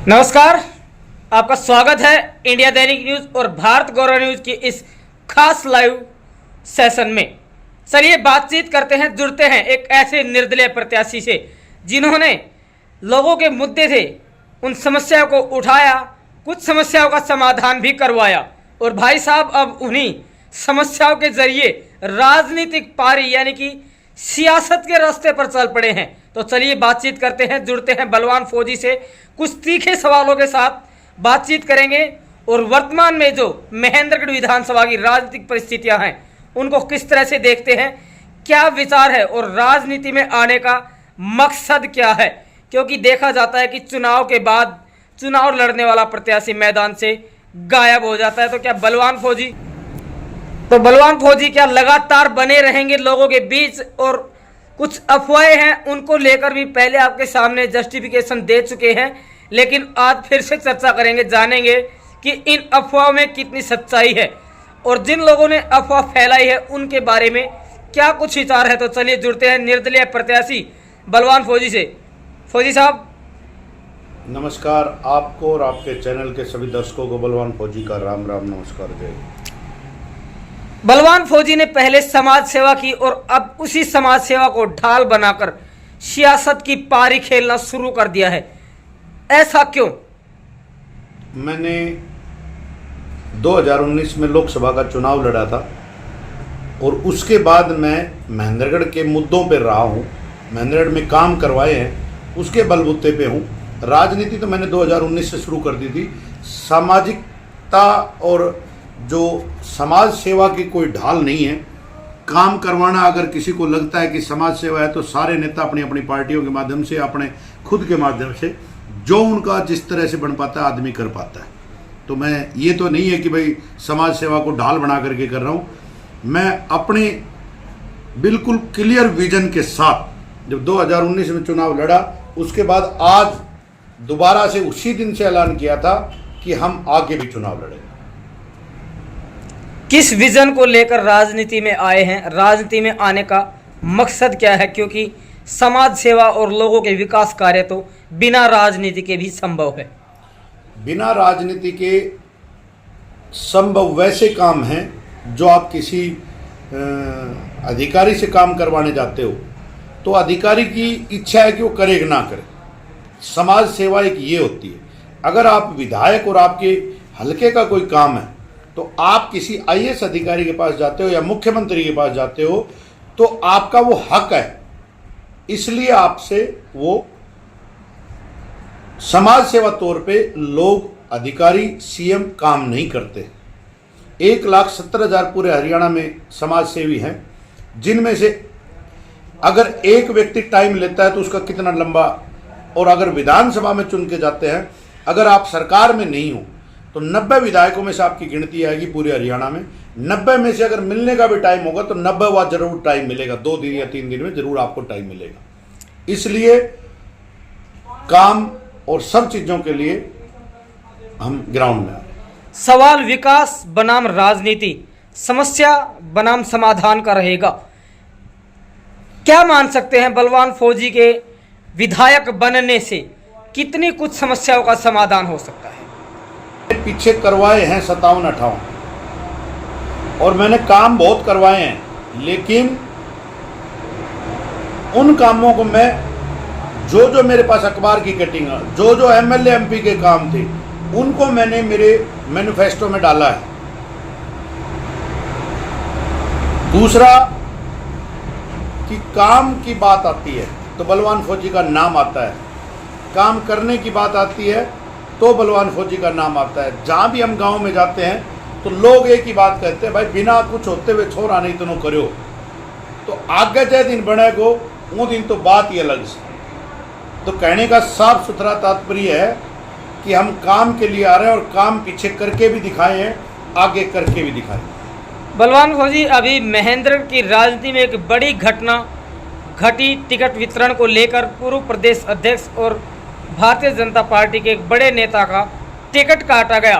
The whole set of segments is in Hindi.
नमस्कार, आपका स्वागत है इंडिया दैनिक न्यूज़ और भारत गौरव न्यूज़ की इस खास लाइव सेशन में। चलिए बातचीत करते हैं, जुड़ते हैं एक ऐसे निर्दलीय प्रत्याशी से जिन्होंने लोगों के मुद्दे थे उन समस्याओं को उठाया, कुछ समस्याओं का समाधान भी करवाया और भाई साहब अब उन्हीं समस्याओं के जरिए राजनीतिक पारी यानी कि सियासत के रास्ते पर चल पड़े हैं। तो चलिए बातचीत करते हैं, जुड़ते हैं बलवान फौजी से, कुछ तीखे सवालों के साथ बातचीत करेंगे और वर्तमान में जो महेंद्रगढ़ विधानसभा की राजनीतिक परिस्थितियां हैं उनको किस तरह से देखते हैं, क्या विचार है और राजनीति में आने का मकसद क्या है। क्योंकि देखा जाता है कि चुनाव के बाद चुनाव लड़ने वाला प्रत्याशी मैदान से गायब हो जाता है। तो क्या बलवान फौजी क्या लगातार बने रहेंगे लोगों के बीच, और कुछ अफवाहें हैं उनको लेकर भी पहले आपके सामने जस्टिफिकेशन दे चुके हैं, लेकिन आज फिर से चर्चा करेंगे, जानेंगे कि इन अफवाहों में कितनी सच्चाई है और जिन लोगों ने अफवाह फैलाई है उनके बारे में क्या कुछ विचार है। तो चलिए जुड़ते हैं निर्दलीय प्रत्याशी बलवान फौजी से। फौजी साहब नमस्कार, आपको और आपके चैनल के सभी दर्शकों को बलवान फौजी का राम राम नमस्कार जय। बलवान फौजी ने पहले समाज सेवा की और अब उसी समाज सेवा को ढाल बनाकर सियासत की पारी खेलना शुरू कर दिया है, ऐसा क्यों? मैंने 2019 में लोकसभा का चुनाव लड़ा था और उसके बाद मैं महेंद्रगढ़ के मुद्दों पर रहा हूँ, महेंद्रगढ़ में काम करवाए हैं, उसके बलबूते पे हूँ। राजनीति तो मैंने 2019 से शुरू कर दी थी। सामाजिकता और जो समाज सेवा की कोई ढाल नहीं है। काम करवाना अगर किसी को लगता है कि समाज सेवा है तो सारे नेता अपनी अपनी पार्टियों के माध्यम से, अपने खुद के माध्यम से जो उनका जिस तरह से बन पाता है आदमी कर पाता है। तो मैं ये तो नहीं है कि भाई समाज सेवा को ढाल बना करके कर रहा हूँ। मैं अपने बिल्कुल क्लियर विजन के साथ जब 2019 में चुनाव लड़ा, उसके बाद आज दोबारा से उसी दिन से ऐलान किया था कि हम आगे भी चुनाव लड़ेंगे। किस विजन को लेकर राजनीति में आए हैं, राजनीति में आने का मकसद क्या है? क्योंकि समाज सेवा और लोगों के विकास कार्य तो बिना राजनीति के भी संभव है। बिना राजनीति के संभव वैसे काम हैं जो आप किसी अधिकारी से काम करवाने जाते हो तो अधिकारी की इच्छा है कि वो करे कि ना करे। समाज सेवा एक ये होती है। अगर आप विधायक और आपके हल्के का कोई काम है तो आप किसी आईएएस अधिकारी के पास जाते हो या मुख्यमंत्री के पास जाते हो तो आपका वो हक है, इसलिए आपसे वो समाज सेवा तौर पे लोग, अधिकारी, सीएम काम नहीं करते। 1,70,000 पूरे हरियाणा में समाज सेवी हैं, जिनमें से अगर एक व्यक्ति टाइम लेता है तो उसका कितना लंबा, और अगर विधानसभा में चुन के जाते हैं, अगर आप सरकार में नहीं हो तो 90 विधायकों में से आपकी गिनती आएगी पूरे हरियाणा में। 90 में से अगर मिलने का भी टाइम होगा तो 90वां जरूर टाइम मिलेगा, 2 दिन या 3 दिन में जरूर आपको टाइम मिलेगा। इसलिए काम और सब चीजों के लिए हम ग्राउंड में। सवाल विकास बनाम राजनीति, समस्या बनाम समाधान का रहेगा। क्या मान सकते हैं बलवान फौजी के विधायक बनने से कितनी कुछ समस्याओं का समाधान हो सकता है? पीछे करवाए हैं 57-58 और मैंने काम बहुत करवाए हैं, लेकिन उन कामों को मैं जो मेरे पास अखबार की कटिंग, जो एमएलए एमपी के काम थे उनको मैंने मेरे मैनिफेस्टो में डाला है। दूसरा कि काम की बात आती है तो बलवान फौजी का नाम आता है, काम करने की बात आती है तो बलवान फौजी का नाम आता है। जहाँ भी हम गांव में जाते हैं तो लोग एक ही बात कहते हैं, भाई बिना कुछ होते हुए छोरा नहीं तो करो। तो आगे जय दिन बने गो वो दिन तो बात ही अलग से। तो कहने का साफ सुथरा तात्पर्य है कि हम काम के लिए आ रहे हैं और काम पीछे करके भी दिखाए हैं, आगे करके भी दिखाए। बलवान फौजी, अभी महेंद्रगढ़ की राजनीति में एक बड़ी घटना घटी, टिकट वितरण को लेकर पूर्व प्रदेश अध्यक्ष और भारतीय जनता पार्टी के एक बड़े नेता का टिकट काटा गया।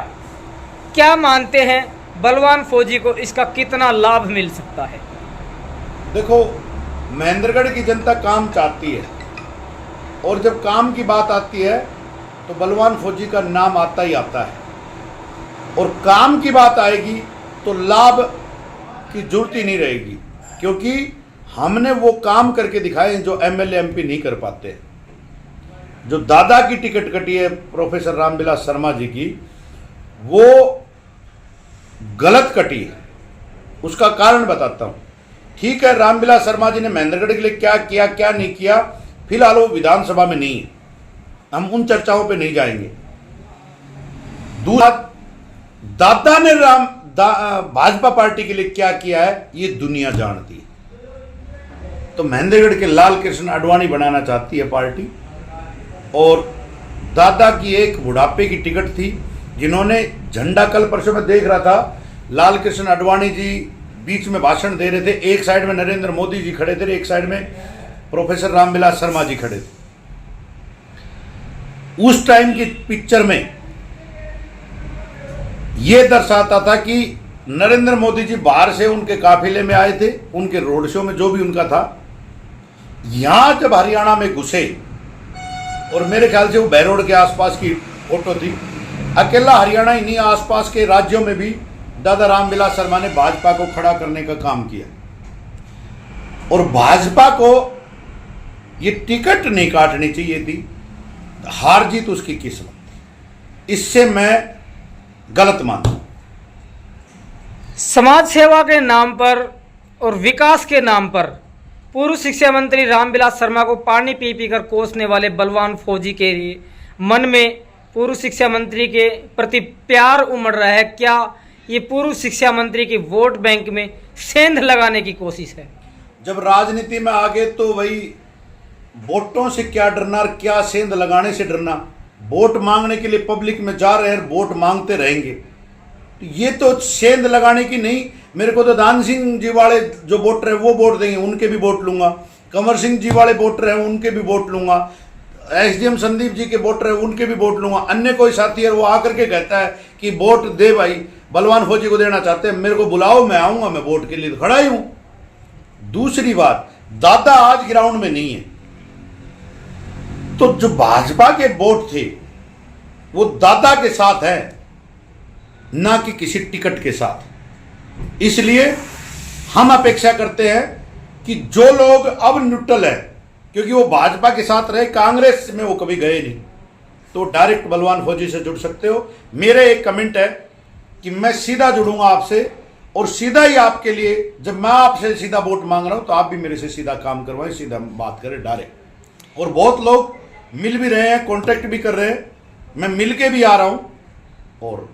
क्या मानते हैं बलवान फौजी को इसका कितना लाभ मिल सकता है? देखो, महेंद्रगढ़ की जनता काम चाहती है और जब काम की बात आती है तो बलवान फौजी का नाम आता ही आता है, और काम की बात आएगी तो लाभ की जरूरत ही नहीं रहेगी, क्योंकि हमने वो काम करके दिखाए हैं जो एमएलए एमपी नहीं कर पाते। जो दादा की टिकट कटी है प्रोफेसर रामविलास शर्मा जी की, वो गलत कटी है। उसका कारण बताता हूं। ठीक है, रामविलास शर्मा जी ने महेंद्रगढ़ के लिए क्या किया क्या नहीं किया, फिलहाल वो विधानसभा में नहीं है, हम उन चर्चाओं पे नहीं जाएंगे। दूसरा, दादा ने भाजपा पार्टी के लिए क्या किया है ये दुनिया जानती है। तो महेंद्रगढ़ के लाल कृष्ण आडवाणी बनाना चाहती है पार्टी, और दादा की एक बुढ़ापे की टिकट थी, जिन्होंने झंडा, कल परसों में देख रहा था, लाल कृष्ण आडवाणी जी बीच में भाषण दे रहे थे, एक साइड में नरेंद्र मोदी जी खड़े थे, एक साइड में प्रोफेसर रामविलास शर्मा जी खड़े थे। उस टाइम की पिक्चर में यह दर्शाता था कि नरेंद्र मोदी जी बाहर से उनके काफिले में आए थे, उनके रोड शो में जो भी उनका था। यहां जब हरियाणा में घुसे, और मेरे ख्याल से वो बहरोड के आसपास की फोटो थी, अकेला हरियाणा ही नहीं, आसपास के राज्यों में भी दादा रामविलास शर्मा ने भाजपा को खड़ा करने का काम किया, और भाजपा को ये टिकट नहीं काटनी चाहिए थी, हार जीत उसकी किस्मत थी। इससे मैं गलत मानता हूं। समाज सेवा के नाम पर और विकास के नाम पर पूर्व शिक्षा मंत्री रामविलास शर्मा को पानी पी पी कर कोसने वाले बलवान फौजी के लिए मन में पूर्व शिक्षा मंत्री के प्रति प्यार उमड़ रहा है। क्या ये पूर्व शिक्षा मंत्री की वोट बैंक में सेंध लगाने की कोशिश है? जब राजनीति में आ गए तो वही वोटों से क्या डरना और क्या सेंध लगाने से डरना। वोट मांगने के लिए पब्लिक में जा रहे हैं, वोट मांगते रहेंगे, तो ये तो सेंध लगाने की नहीं। मेरे को तो दान सिंह जी वाले जो वोटर है वो वोट देंगे, उनके भी वोट लूंगा। कंवर सिंह जी वाले वोटर हैं उनके भी वोट लूंगा। एसडीएम संदीप जी के वोटर है उनके भी वोट लूंगा। अन्य कोई साथी है वो आकर के कहता है कि वोट दे भाई, बलवान फौजी को देना चाहते हैं, मेरे को बुलाओ, मैं आऊंगा, मैं वोट के लिए खड़ा ही हूं। दूसरी बात, दादा आज ग्राउंड में नहीं है, तो जो भाजपा के वोट थे वो दादा के साथ है, ना कि किसी टिकट के साथ। इसलिए हम अपेक्षा करते हैं कि जो लोग अब न्यूट्रल है, क्योंकि वो भाजपा के साथ रहे, कांग्रेस में वो कभी गए नहीं, तो डायरेक्ट बलवान फौजी से जुड़ सकते हो। मेरे एक कमेंट है कि मैं सीधा जुड़ूंगा आपसे, और सीधा ही आपके लिए, जब मैं आपसे सीधा वोट मांग रहा हूं तो आप भी मेरे से सीधा काम करवाएं, सीधा बात करें डायरेक्ट। और बहुत लोग मिल भी रहे हैं, कांटेक्ट भी कर रहे हैं, मैं मिल के भी आ रहा हूं और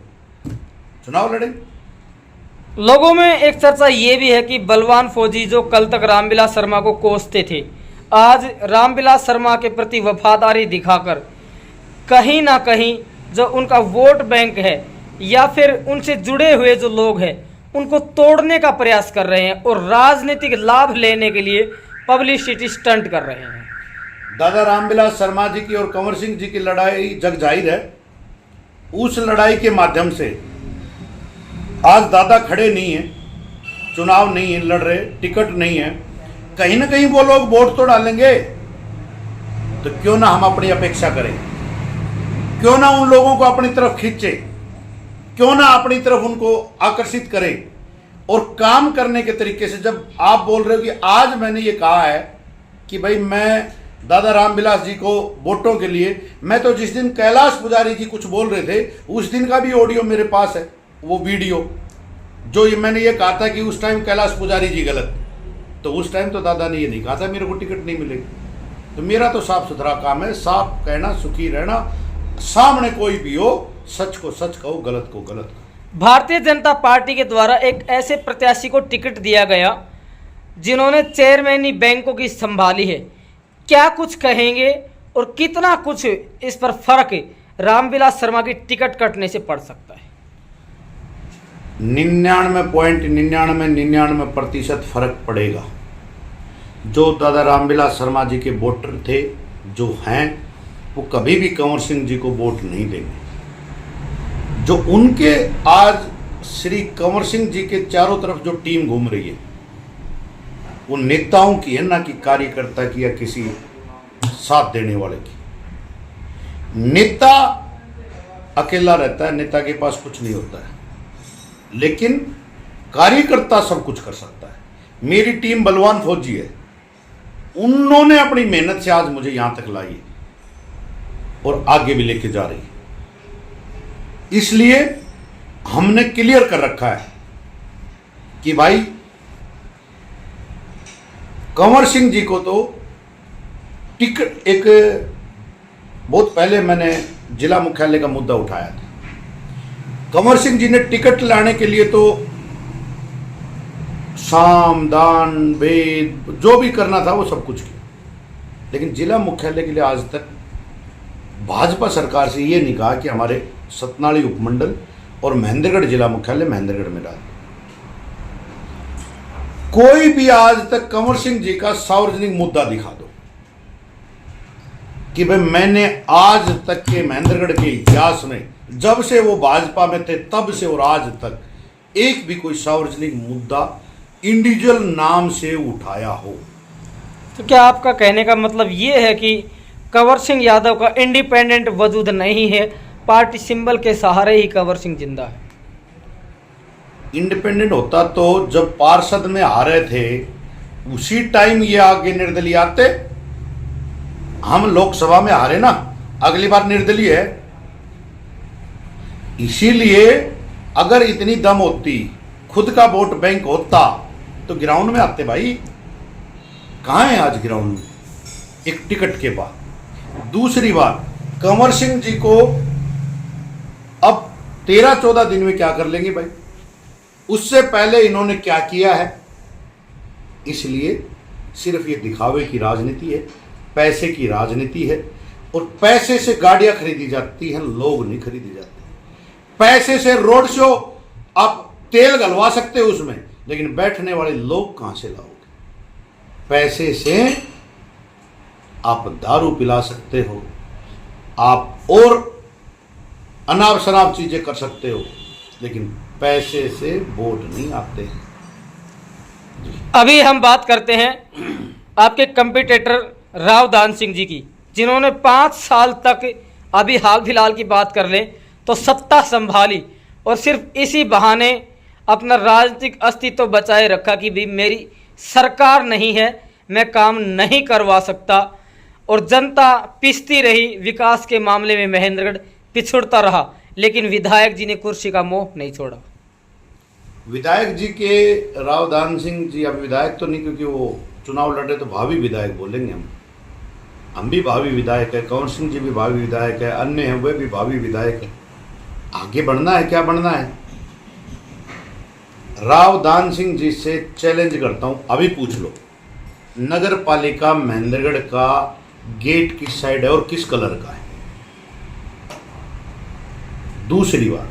चुनाव लड़ेंगे। लोगों में एक चर्चा ये भी है कि बलवान फौजी जो कल तक रामविलास शर्मा को कोसते थे, आज रामविलास शर्मा के प्रति वफादारी दिखाकर कहीं ना कहीं जो उनका वोट बैंक है या फिर उनसे जुड़े हुए जो लोग हैं उनको तोड़ने का प्रयास कर रहे हैं और राजनीतिक लाभ लेने के लिए पब्लिसिटी स्टंट कर रहे हैं। दादा रामविलास शर्मा जी की और कंवर सिंह जी की लड़ाई जग जाहिर है। उस लड़ाई के माध्यम से आज दादा खड़े नहीं है, चुनाव नहीं है लड़ रहे, टिकट नहीं है, कहीं ना कहीं वो लोग वोट तो डालेंगे। तो क्यों ना हम अपनी अपेक्षा करें, क्यों ना उन लोगों को अपनी तरफ खींचे, क्यों ना अपनी तरफ उनको आकर्षित करें। और काम करने के तरीके से, जब आप बोल रहे हो कि आज मैंने ये कहा है कि भाई मैं दादा रामविलास जी को वोटों के लिए, मैं तो जिस दिन कैलाश पुजारी जी कुछ बोल रहे थे उस दिन का भी ऑडियो मेरे पास है, वो वीडियो जो ये मैंने ये कहा था कि उस टाइम कैलाश पुजारी जी गलत, तो उस टाइम तो दादा ने ये नहीं कहा था मेरे को टिकट नहीं मिलेगी। तो मेरा तो साफ सुथरा काम है, साफ कहना, सुखी रहना, सामने कोई भी हो सच को सच कहो, गलत को गलत कहो। भारतीय जनता पार्टी के द्वारा एक ऐसे प्रत्याशी को टिकट दिया गया जिन्होंने चेयरमैनी बैंकों की संभाली है, क्या कुछ कहेंगे और कितना कुछ इस पर फर्क रामविलास शर्मा की टिकट कटने से पड़ सकता है? 99.99% फर्क पड़ेगा। जो दादा रामविलास शर्मा जी के वोटर थे जो हैं, वो कभी भी कंवर सिंह जी को वोट नहीं देंगे। जो उनके आज श्री कंवर सिंह जी के चारों तरफ जो टीम घूम रही है वो नेताओं की है, ना कि कार्यकर्ता की या किसी साथ देने वाले की। नेता अकेला रहता है, नेता के पास कुछ नहीं होता है, लेकिन कार्यकर्ता सब कुछ कर सकता है। मेरी टीम बलवान फौजी है, उन्होंने अपनी मेहनत से आज मुझे यहां तक लाई है और आगे भी लेके जा रही है। इसलिए हमने क्लियर कर रखा है कि भाई कंवर सिंह जी को तो टिकट, एक बहुत पहले मैंने जिला मुख्यालय का मुद्दा उठाया था, कंवर सिंह जी ने टिकट लाने के लिए तो साम दान वेद जो भी करना था वो सब कुछ किया, लेकिन जिला मुख्यालय के लिए आज तक भाजपा सरकार से ये नहीं कहा कि हमारे सतनाली उपमंडल और महेंद्रगढ़ जिला मुख्यालय महेंद्रगढ़ में डाल। कोई भी आज तक कंवर सिंह जी का सार्वजनिक मुद्दा दिखा दो कि भाई मैंने आज तक के महेंद्रगढ़ के इतिहास में, जब से वो भाजपा में थे तब से और आज तक, एक भी कोई सार्वजनिक मुद्दा इंडिविजुअल नाम से उठाया हो। तो क्या आपका कहने का मतलब ये है कि कंवर सिंह यादव का इंडिपेंडेंट वजूद नहीं है, पार्टी सिंबल के सहारे ही कंवर सिंह जिंदा है? इंडिपेंडेंट होता तो जब पार्षद में हारे थे उसी टाइम ये आगे निर्दलीय आते। हम लोकसभा में हारे ना, अगली बार निर्दलीय है। इसीलिए अगर इतनी दम होती, खुद का वोट बैंक होता तो ग्राउंड में आते। भाई कहां है आज ग्राउंड में, एक टिकट के बाद। दूसरी बात, कंवर सिंह जी को अब 13-14 दिन में क्या कर लेंगे भाई, उससे पहले इन्होंने क्या किया है। इसलिए सिर्फ ये दिखावे की राजनीति है, पैसे की राजनीति है, और पैसे से गाड़ियां खरीदी जाती हैं, लोग नहीं खरीदे जाते। पैसे से रोड शो, आप तेल गलवा सकते हो उसमें, लेकिन बैठने वाले लोग कहां से लाओगे। पैसे से आप दारू पिला सकते हो, आप और अनाप शनाप चीजें कर सकते हो, लेकिन पैसे से वोट नहीं आते हैं। अभी हम बात करते हैं आपके कंपटीटर राव दान सिंह जी की, जिन्होंने 5 साल तक, अभी हाल फिलहाल की बात कर लें तो सत्ता संभाली और सिर्फ इसी बहाने अपना राजनीतिक अस्तित्व बचाए रखा कि भी मेरी सरकार नहीं है, मैं काम नहीं करवा सकता, और जनता पिसती रही। विकास के मामले में महेंद्रगढ़ पिछड़ता रहा, लेकिन विधायक जी ने कुर्सी का मोह नहीं छोड़ा। विधायक जी के राव दान सिंह जी अब विधायक तो नहीं, क्योंकि वो चुनाव लड़े तो भावी विधायक बोलेंगे। हम भी भावी विधायक है, कंवर सिंह जी भी भावी विधायक है, अन्य हैं वे भी भावी विधायक है। आगे बढ़ना है, क्या बढ़ना है। राव दान सिंह जी से चैलेंज करता हूं, अभी पूछ लो, नगर पालिका महेंद्रगढ़ का गेट किस साइड है और किस कलर का है। दूसरी बात,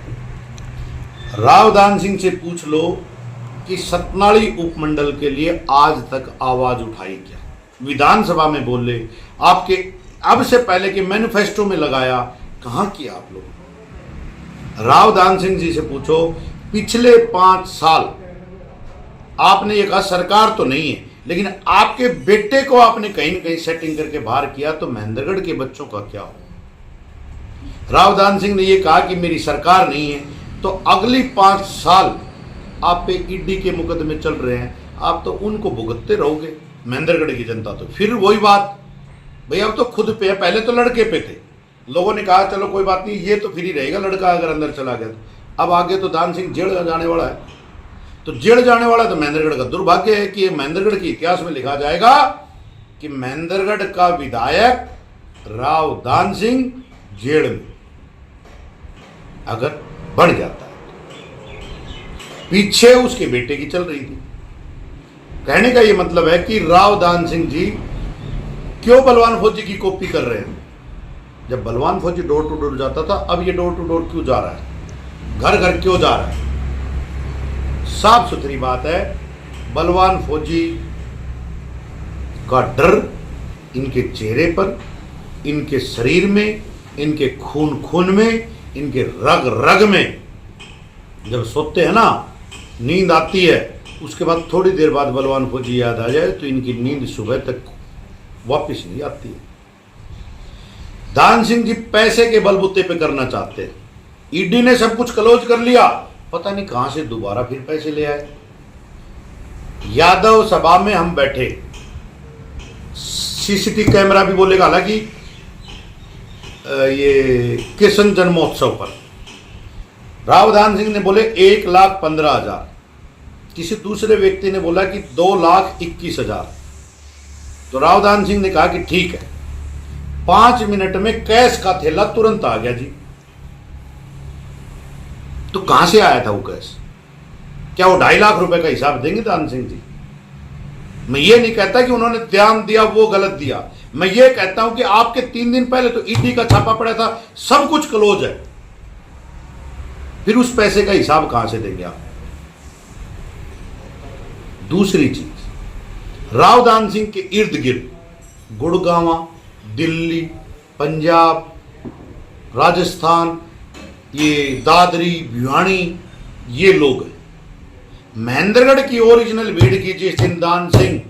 राव दान सिंह से पूछ लो कि सतनाली उपमंडल के लिए आज तक आवाज उठाई क्या, विधानसभा में बोले, आपके अब से पहले के मैनिफेस्टो में लगाया, कहां किया आप लोग। राव दान सिंह जी से पूछो, पिछले 5 साल आपने ये कहा सरकार तो नहीं है, लेकिन आपके बेटे को आपने कहीं न कहीं सेटिंग करके बाहर किया, तो महेंद्रगढ़ के बच्चों का क्या हो। राव दान सिंह ने ये कहा कि मेरी सरकार नहीं है, तो अगली 5 साल आप पे ईडी के मुकदमे चल रहे हैं, आप तो उनको भुगतते रहोगे महेंद्रगढ़ की जनता। तो फिर वही बात, भैया अब तो खुद पे है, पहले तो लड़के पे थे, लोगों ने कहा चलो कोई बात नहीं, ये तो फ्री रहेगा लड़का अगर अंदर चला गया तो। अब आगे तो दान सिंह जेल जाने वाला है, तो जेल जाने वाला है, तो महेंद्रगढ़ का दुर्भाग्य है कि महेंद्रगढ़ के इतिहास में लिखा जाएगा कि महेंद्रगढ़ का विधायक राव दान सिंह जेल में अगर बढ़ जाता है। पीछे उसके बेटे की चल रही थी। कहने का यह मतलब है कि राव दान सिंह जी क्यों बलवान फौजी की कॉपी कर रहे हैं। जब बलवान फौजी डोर टू डोर जाता था, अब ये डोर टू डोर क्यों जा रहा है, घर घर क्यों जा रहा है। साफ सुथरी बात है, बलवान फौजी का डर इनके चेहरे पर, इनके शरीर में, इनके खून खून में, इनके रग रग में। जब सोते हैं ना, नींद आती है, उसके बाद थोड़ी देर बाद बलवान फौजी याद आ जाए तो इनकी नींद सुबह तक वापस नहीं आती है। दान सिंह जी पैसे के बलबूते पे करना चाहते हैं। ईडी ने सब कुछ क्लोज कर लिया, पता नहीं कहां से दोबारा फिर पैसे ले आए। यादव सभा में हम बैठे, सीसीटीवी कैमरा भी बोलेगा, हालांकि ये कृष्ण जन्मोत्सव पर राव दान सिंह ने बोले 1,15,000, किसी दूसरे व्यक्ति ने बोला कि 2,21,000। तो राव दान सिंह ने कहा कि ठीक है। 5 मिनट में कैश का थैला तुरंत आ गया जी। तो कहां से आया था वो कैश? क्या वो 2.5 लाख रुपए का हिसाब देंगे दान सिंह जी? मैं ये नहीं कहता कि उन्होंने ध्यान दिया वो गलत दिया, मैं ये कहता हूं कि आपके 3 दिन पहले तो ईडी का छापा पड़ा था, सब कुछ क्लोज है, फिर उस पैसे का हिसाब कहां से देंगे आप? दूसरी चीज, राव दान सिंह के इर्द गिर्द गुड़गांव, दिल्ली, पंजाब, राजस्थान, ये दादरी, भिवानी, ये लोग हैं। महेंद्रगढ़ की ओरिजिनल भीड़ की जिस दिन दान सिंह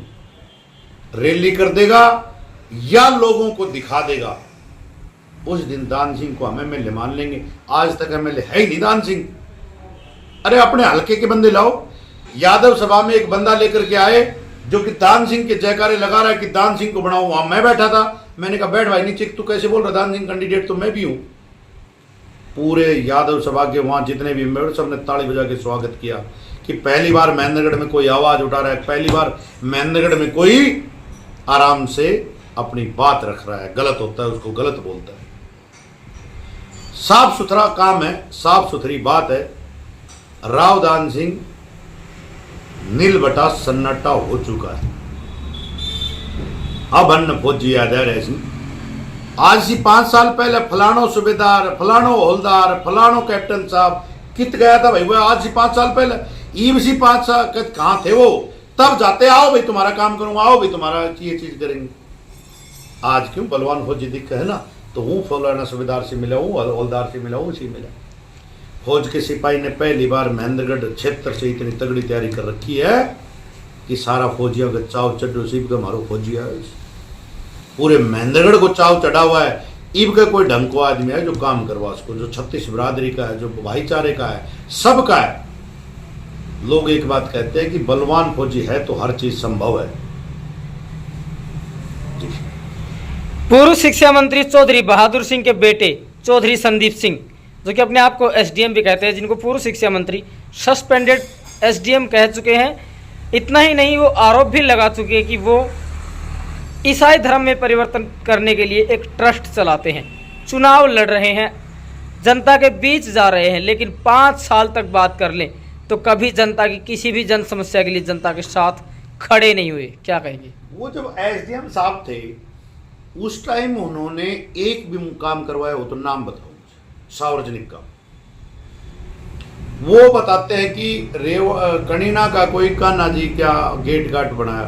रैली कर देगा या लोगों को दिखा देगा, उस दिन दान सिंह को हम एमएलए मान लेंगे। आज तक एमएलए है ही नहीं दान सिंह। अरे अपने हल्के के बंदे लाओ। यादव सभा में एक बंदा लेकर के आए जो कि दान सिंह के जयकारे लगा रहा है कि दान सिंह को बनाओ। वहां मैं बैठा था, मैंने कहा बैठ भाई नीचे, तू कैसे बोल रहा, दान सिंह कैंडिडेट तो मैं भी हूं। पूरे यादव सभा के वहां जितने भी मेंबर सबने ताली बजा के स्वागत किया कि पहली बार महेंद्रगढ़ में कोई आवाज उठा रहा है, पहली बार महेंद्रगढ़ में कोई आराम से अपनी बात रख रहा है। गलत होता है उसको गलत बोलता है। साफ सुथरा काम है, साफ सुथरी बात है। राव दान सिंह नील बटा सन्नाटा हो चुका है। अब अन्न फौजी याद है ऐसी, आज से 5 साल पहले फलानो सूबेदार, फलानो हवलदार, फलानो कैप्टन साहब कित गया था भाई वो, आज से 5 साल पहले। ईब सी 5 साल कहां थे वो? तब जाते, आओ भाई तुम्हारा काम करूंगा, आओ भाई तुम्हारा ये चीज करेंगे। आज क्यों बलवान फौजी दिख है ना, तो हूँ फलाना सूबेदार से मिला हूँ, हवलदार से मिला हूँ, उसी मिला। फौज के सिपाही ने पहली बार महेंद्रगढ़ क्षेत्र से इतनी तगड़ी तैयारी कर रखी है कि सारा फौजियों का चाव चढ़ो सिप का मारो फौजी है। पूरे महेंद्रगढ़ को चाव चढ़ा हुआ है। ईब का कोई ढंग को आदमी है जो काम करवा उसको, जो 36 बिरादरी का है, जो भाईचारे का है, सबका है। लोग एक बात कहते हैं कि बलवान फौजी है तो हर चीज संभव है। पूर्व शिक्षा मंत्री चौधरी बहादुर सिंह के बेटे चौधरी संदीप सिंह, जो कि अपने आप को एसडीएम भी कहते हैं, जिनको पूर्व शिक्षा मंत्री सस्पेंडेड एसडीएम कह चुके हैं। इतना ही नहीं, वो आरोप भी लगा चुके हैं कि वो ईसाई धर्म में परिवर्तन करने के लिए एक ट्रस्ट चलाते हैं, चुनाव लड़ रहे हैं, जनता के बीच जा रहे हैं, लेकिन 5 साल तक बात कर लें तो कभी जनता की किसी भी जन समस्या के लिए जनता के साथ खड़े नहीं हुए। क्या कहेंगे? वो जब एसडीएम साहब थे उस टाइम उन्होंने एक भी काम करवाया हो तो नाम बताओ मुझे, सार्वजनिक काम। वो बताते हैं कि कनीना का कोई कान्हा जी क्या गेट घाट बनाया,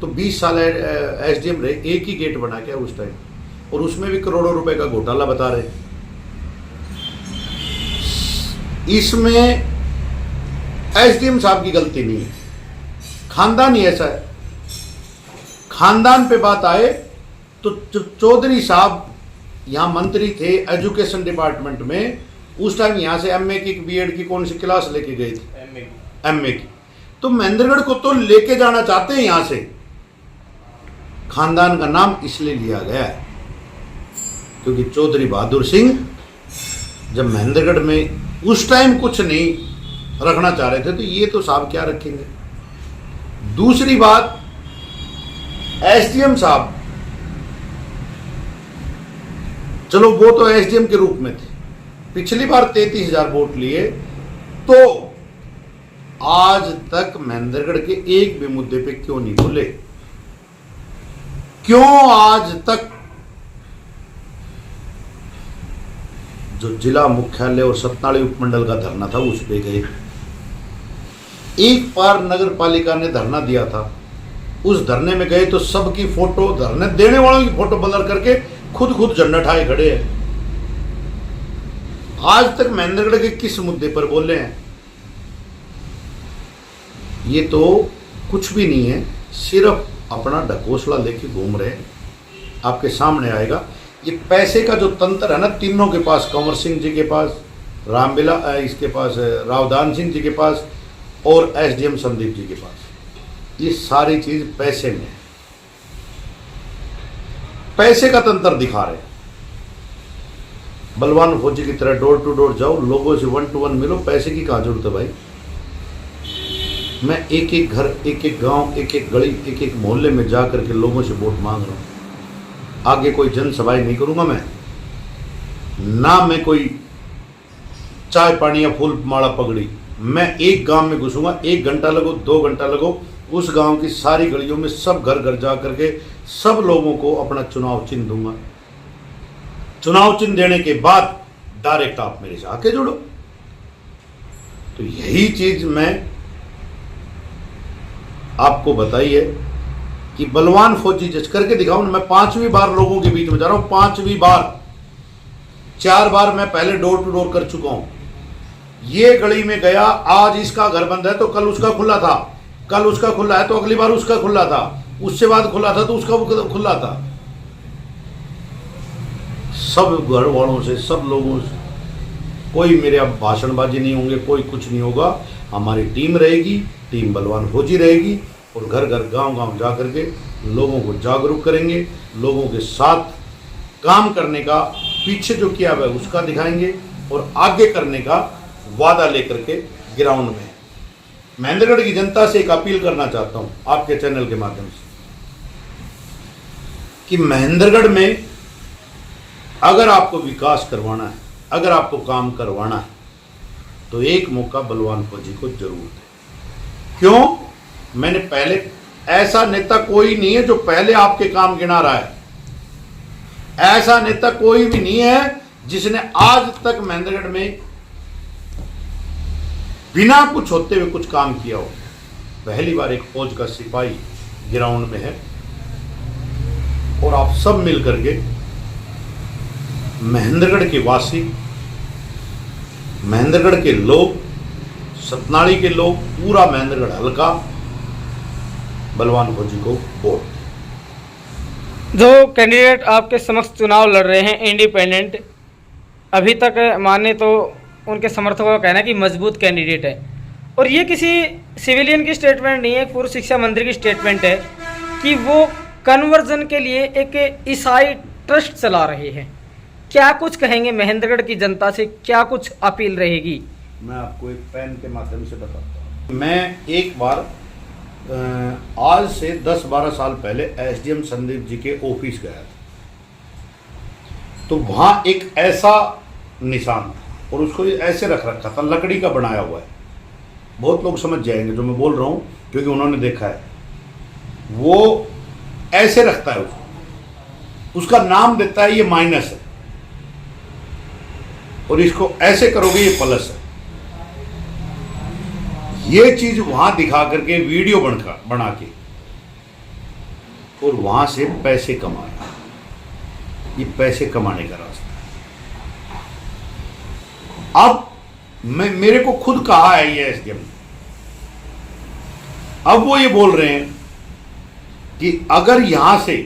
तो 20 साल एसडीएम रहे, एक ही गेट बना क्या उस टाइम, और उसमें भी करोड़ों रुपए का घोटाला बता रहे। इसमें एसडीएम साहब की गलती नहीं है, खानदान ही ऐसा है। खानदान पे बात आए तो चौधरी साहब यहाँ मंत्री थे एजुकेशन डिपार्टमेंट में, उस टाइम यहाँ से एमए की बीएड की कौन सी क्लास लेके गए थे, एमए की। तो महेंद्रगढ़ को तो लेके जाना चाहते हैं यहाँ से। खानदान का नाम इसलिए लिया गया है क्योंकि चौधरी बहादुर सिंह जब महेंद्रगढ़ में उस टाइम कुछ नहीं रखना चाह रहे थे, तो ये तो साहब क्या रखेंगे। दूसरी बात, एसडीएम साहब, चलो वो तो एसडीएम के रूप में थे, पिछली बार 33,000 वोट लिए, तो आज तक महेंद्रगढ़ के एक भी मुद्दे पे क्यों नहीं बोले? क्यों आज तक जो जिला मुख्यालय और सतनाड़ी उपमंडल का धरना था उस पे गए? एक बार नगर पालिका ने धरना दिया था, उस धरने में गए तो सबकी फोटो, धरने देने वालों की फोटो ब्लर करके खुद झंडा उठाए खड़े हैं। आज तक महेंद्रगढ़ के किस मुद्दे पर बोले हैं? ये तो कुछ भी नहीं है, सिर्फ अपना ढकोसला लेके घूम रहे हैं। आपके सामने आएगा। ये पैसे का जो तंत्र है ना, तीनों के पास, कंवर सिंह जी के पास, इसके पास रावदान सिंह जी के पास और एसडीएम संदीप जी के पास, ये सारी चीज पैसे में है। पैसे का तंत्र दिखा रहे हैं। बलवान फौजी की तरह डोर टू डोर जाओ, लोगों से 1 to 1 मिलो, पैसे की कहाँ जरूरत है भाई। मैं एक एक घर, एक एक गांव, एक एक गली, एक एक मोहल्ले में जा करके लोगों से वोट मांग रहा हूं। आगे कोई जनसभाएं नहीं करूंगा मैं, ना मैं कोई चाय पानी या फूल माला पगड़ी। मैं एक गांव में घुसूंगा, 1 घंटा लगो 2 घंटा लगो, उस गांव की सारी गलियों में सब घर घर जा करके सब लोगों को अपना चुनाव चिन्ह दूंगा। चुनाव चिन्ह देने के बाद डायरेक्ट आप मेरे से आके जुड़ो। तो यही चीज मैं आपको बताई है कि बलवान फौजी जज करके दिखाऊं। मैं 5वीं बार लोगों के बीच में जा रहा हूं, 5वीं बार। 4 बार मैं पहले डोर टू डोर कर चुका हूं। ये गली में गया, आज इसका घर बंद है तो कल उसका खुला था, कल उसका खुला है तो अगली बार उसका खुला था, उससे बाद खुला था तो उसका खुला था। सब घर वालों से, सब लोगों से, कोई मेरे अब भाषणबाजी नहीं होंगे, कोई कुछ नहीं होगा। हमारी टीम रहेगी, टीम बलवान फौजी रहेगी और घर घर गांव गांव जा करके लोगों को जागरूक करेंगे, लोगों के साथ काम करने का, पीछे जो किया हुआ है उसका दिखाएंगे और आगे करने का वादा लेकर के ग्राउंड में। महेंद्रगढ़ की जनता से एक अपील करना चाहता हूं आपके चैनल के माध्यम से कि महेंद्रगढ़ में अगर आपको विकास करवाना है, अगर आपको काम करवाना है तो एक मौका बलवान फौजी को जरूर दें। क्यों? मैंने पहले, ऐसा नेता कोई नहीं है जो पहले आपके काम गिना रहा है। ऐसा नेता कोई भी नहीं है जिसने आज तक महेंद्रगढ़ में बिना कुछ होते हुए कुछ काम किया हो। पहली बार एक फौज का सिपाही ग्राउंड में है और आप सब मिल करके महेंद्रगढ़ के वासी, महेंद्रगढ़ के लोग, सतनाड़ी के लोग, पूरा महेंद्रगढ़ हल्का बलवान फौजी को वोट। जो कैंडिडेट आपके समक्ष चुनाव लड़ रहे हैं इंडिपेंडेंट, अभी तक माने तो उनके समर्थकों का कहना है कि मजबूत कैंडिडेट है, और ये किसी सिविलियन की स्टेटमेंट नहीं है, पूर्व शिक्षा मंत्री की स्टेटमेंट है कि वो कन्वर्जन के लिए एक ईसाई ट्रस्ट चला रहे हैं। क्या कुछ कहेंगे महेंद्रगढ़ की जनता से, क्या कुछ अपील रहेगी? मैं आपको एक पेन के माध्यम से बताता हूँ। मैं एक बार आज से 10-12 साल पहले एसडीएम संदीप जी के ऑफिस गया था, तो वहाँ एक ऐसा निशान था और उसको ऐसे रख रखा था, लकड़ी का बनाया हुआ है। बहुत लोग समझ जाएंगे जो मैं बोल रहा हूँ क्योंकि उन्होंने देखा है। वो ऐसे रखता है उसको, उसका नाम देता है ये माइनस है, और इसको ऐसे करोगे ये प्लस है। ये चीज वहां दिखा करके वीडियो बना के और वहां से पैसे कमाना, ये पैसे कमाने का रास्ता है। अब मेरे को खुद कहा है ये एसडीएम, अब वो ये बोल रहे हैं कि अगर यहां से,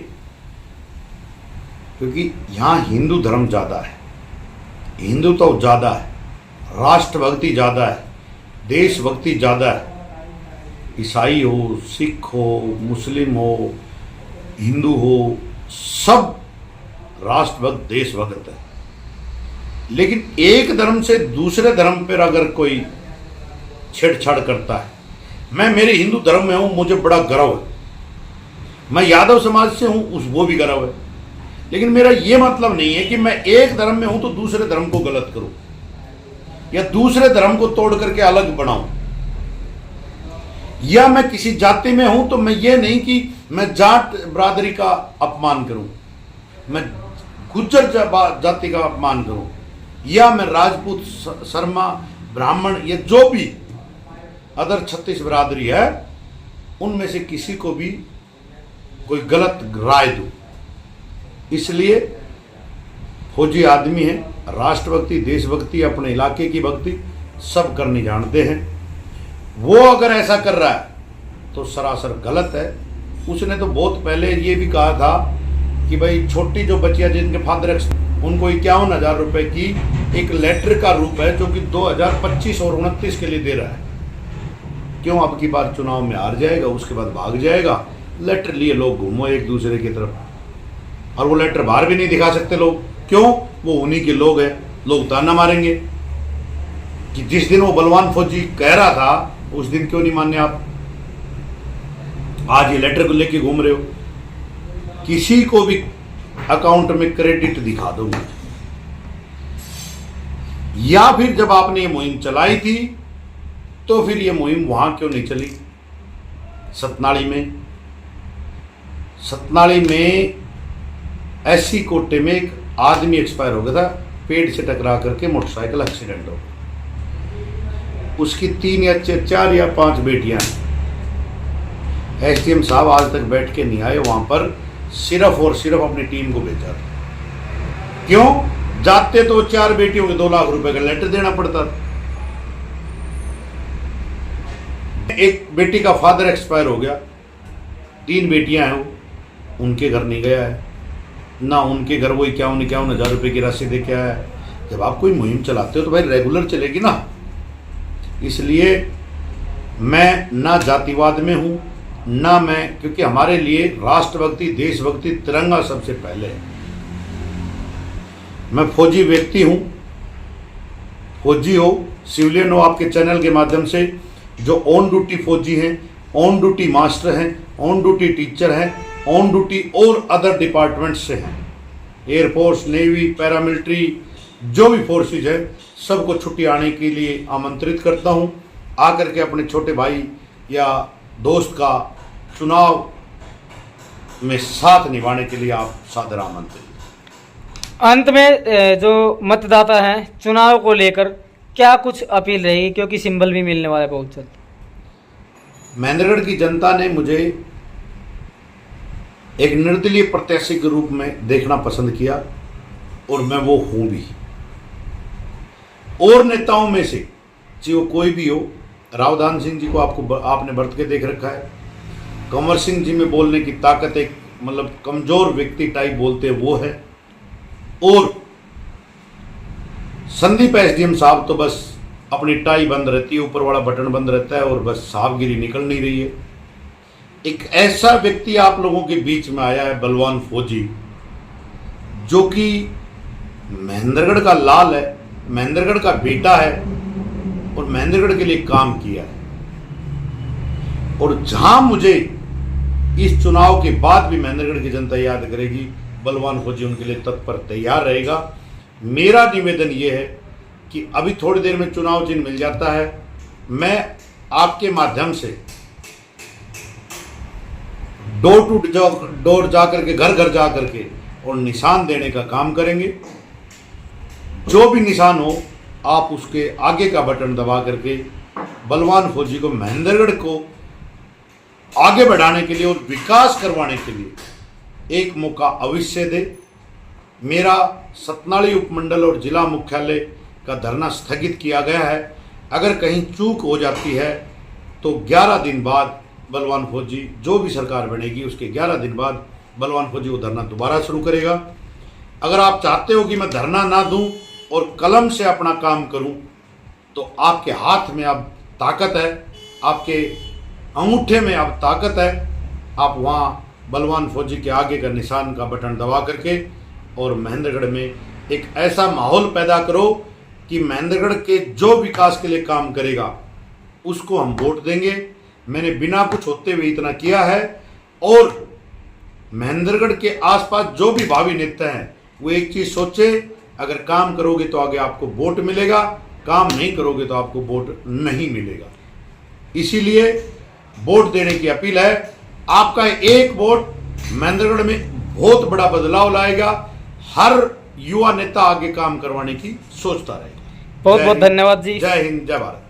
क्योंकि यहां हिंदू धर्म ज्यादा है, हिंदुत्व ज्यादा है, राष्ट्रभक्ति ज्यादा है, देशभक्ति ज़्यादा है। ईसाई हो, सिख हो, मुस्लिम हो, हिंदू हो, सब राष्ट्रभक्त देशभक्त है। लेकिन एक धर्म से दूसरे धर्म पर अगर कोई छेड़छाड़ करता है, मैं मेरे हिंदू धर्म में हूँ, मुझे बड़ा गर्व है, मैं यादव समाज से हूँ, वो भी गर्व है। लेकिन मेरा ये मतलब नहीं है कि मैं एक धर्म में हूँ तो दूसरे धर्म को गलत करूँ या दूसरे धर्म को तोड़ करके अलग बनाऊं, या मैं किसी जाति में हूं तो मैं ये नहीं कि मैं जाट बरादरी का अपमान करूं, मैं गुज्जर जाति का अपमान करूं, या मैं राजपूत, शर्मा, ब्राह्मण, या जो भी अदर 36 बरादरी है उनमें से किसी को भी कोई गलत राय दूं। इसलिए फौजी आदमी है, राष्ट्रभक्ति, देशभक्ति, अपने इलाके की भक्ति सब करनी जानते हैं। वो अगर ऐसा कर रहा है तो सरासर गलत है। उसने तो बहुत पहले ये भी कहा था कि भाई छोटी जो बच्चियां जिनके फादर उनको 51,000 रुपए की एक लेटर का रूप है जो कि 2025 और 29 के लिए दे रहा है। क्यों? अब की बार चुनाव में हार जाएगा, उसके बाद भाग जाएगा, लेटर लिए लोग घूमो एक दूसरे की तरफ, और वो लेटर बाहर भी नहीं दिखा सकते लोग। क्यों? वो उन्हीं के लोग हैं। लोग ताना मारेंगे कि जिस दिन वो बलवान फौजी कह रहा था उस दिन क्यों नहीं माने आप, आज ये लेटर को लेके घूम रहे हो। किसी को भी अकाउंट में क्रेडिट दिखा दूंगा। या फिर जब आपने ये मुहिम चलाई थी तो फिर ये मुहिम वहां क्यों नहीं चली? सतनाली में ऐसी कोटे में एक आदमी एक्सपायर हो गया था, पेड़ से टकरा करके मोटरसाइकिल एक्सीडेंट हो गया। उसकी 3 या 4 या 5 बेटियां हैं। एसडीएम साहब आज तक बैठ के नहीं आए वहां पर, सिर्फ और सिर्फ अपनी टीम को भेजा था। क्यों? जाते तो 4 बेटियों के 2 लाख रुपए का लेटर देना पड़ता था। एक बेटी का फादर एक्सपायर हो गया, 3 बेटियां हैं, उनके घर नहीं गया है ना, उनके घर वो 51,000 रुपए की राशि दे के आया है। जब आप कोई मुहिम चलाते हो तो भाई रेगुलर चलेगी ना। इसलिए मैं ना जातिवाद में हूं ना मैं, क्योंकि हमारे लिए राष्ट्रभक्ति, देशभक्ति, तिरंगा सबसे पहले है। मैं फौजी व्यक्ति हूं, फौजी हो, सिविलियन हो, आपके चैनल के माध्यम से जो ऑन ड्यूटी फौजी हैं, ऑन ड्यूटी मास्टर हैं, ऑन ड्यूटी टीचर हैं, ऑन ड्यूटी और अदर डिपार्टमेंट से हैं, एयरफोर्स, नेवी, पैरामिलिट्री, जो भी फोर्सेज है, सबको छुट्टी आने के लिए आमंत्रित करता हूं। आकर के अपने छोटे भाई या दोस्त का चुनाव में साथ निभाने के लिए आप सादर आमंत्रित। अंत में जो मतदाता हैं चुनाव को लेकर क्या कुछ अपील रहेगी, क्योंकि सिंबल भी मिलने वाला है बहुत जल्द? महेंद्रगढ़ की जनता ने मुझे एक निर्दलीय प्रत्याशी के रूप में देखना पसंद किया और मैं वो हूं भी। और नेताओं में से चाहे वो कोई भी हो, रावधान सिंह जी को आपने बढ़ के देख रखा है, कंवर सिंह जी में बोलने की ताकत, एक मतलब कमजोर व्यक्ति टाइप बोलते हैं वो है, और संदीप एसडीएम साहब तो बस अपनी टाई बंद रहती है, ऊपर वाला बटन बंद रहता है और बस साहबगिरी निकल नहीं रही है। एक ऐसा व्यक्ति आप लोगों के बीच में आया है, बलवान फौजी, जो कि महेंद्रगढ़ का लाल है, महेंद्रगढ़ का बेटा है और महेंद्रगढ़ के लिए काम किया है। और जहां मुझे इस चुनाव के बाद भी महेंद्रगढ़ की जनता याद करेगी, बलवान फौजी उनके लिए तत्पर तैयार रहेगा। मेरा निवेदन यह है कि अभी थोड़ी देर में चुनाव चिन्ह मिल जाता है, मैं आपके माध्यम से डोर टू डोर जाकर के, घर घर जाकर के और निशान देने का काम करेंगे। जो भी निशान हो आप उसके आगे का बटन दबा करके बलवान फौजी को, महेंद्रगढ़ को आगे बढ़ाने के लिए और विकास करवाने के लिए एक मौका अवश्य दे। मेरा सतनाली उपमंडल और जिला मुख्यालय का धरना स्थगित किया गया है। अगर कहीं चूक हो जाती है तो 11 दिन बाद बलवान फौजी, जो भी सरकार बनेगी उसके 11 दिन बाद बलवान फौजी वो धरना दोबारा शुरू करेगा। अगर आप चाहते हो कि मैं धरना ना दूं और कलम से अपना काम करूं, तो आपके हाथ में अब ताकत है, आपके अंगूठे में अब ताकत है। आप वहां बलवान फौजी के आगे का निशान का बटन दबा करके और महेंद्रगढ़ में एक ऐसा माहौल पैदा करो कि महेंद्रगढ़ के जो विकास के लिए काम करेगा उसको हम वोट देंगे। मैंने बिना कुछ होते हुए इतना किया है। और महेंद्रगढ़ के आसपास जो भी भावी नेता हैं वो एक चीज सोचे, अगर काम करोगे तो आगे आपको वोट मिलेगा, काम नहीं करोगे तो आपको वोट नहीं मिलेगा। इसीलिए वोट देने की अपील है। आपका एक वोट महेंद्रगढ़ में बहुत बड़ा बदलाव लाएगा। हर युवा नेता आगे काम करवाने की सोचता रहेगा। बहुत बहुत धन्यवाद जी। जय हिंद, जय भारत।